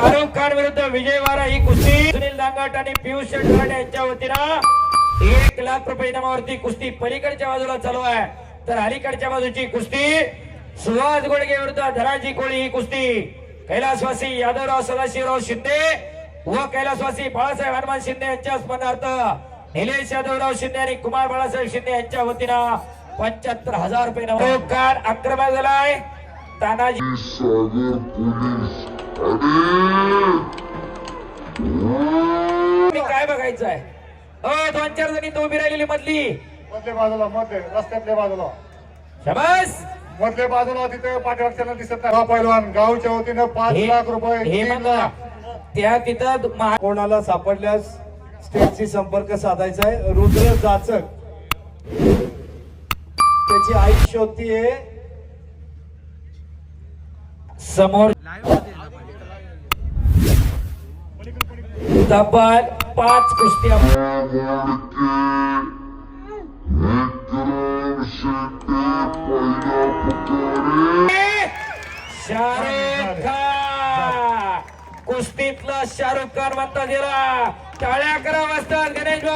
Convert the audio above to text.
शाहरुख खान विरुद्ध विजय वारा ही कुस्ती सुनील दांगट आणि पियुष शेट्टी यांच्या वतीनं 1 लाख रुपये इनामावरती कुस्ती पलीकडच्या बाजूला चालू आहे। तर अलीकडच्या बाजूची कुस्ती सुहास गोडगे विरुद्ध धनाजी कोळी ही कुस्ती कैलासवासी यादवराव सदाशिवराव शिंदे व कैलासवासी बाळासाहेब हनुमान शिंदे यांच्या स्पर्धार्थ निलेश यादवराव शिंदे आणि कुमार बाळासाहेब शिंदे यांच्या वतीनं 75,000 रुपये शाहरुख खान आक्रमक झालाय। तानाजी सागर पोलीस काय बघायचं आहे? 2-4 जणी तो उभी राहिलेली मधली मधल्या बाजूला मधले रस्त्यातल्या बाजूला शाबास मधल्या बाजूला तिथे पाठीवागच्याला दिसत नाही पैलवान गावच्या वतीनं 5 लाख रुपये हे 3 म्हणलं लाख. त्या तिथं कोणाला सापडल्यास स्टेटशी संपर्क साधायचा आहे। रुद्र जाचक त्याची आई शोधतीये समोर तब्बल 5 कुस्त्या शाहरुख खान कुस्तीतला शाहरुख खान म्हणता गेला। टाळ्या करा वाजतात गणेश भाऊ।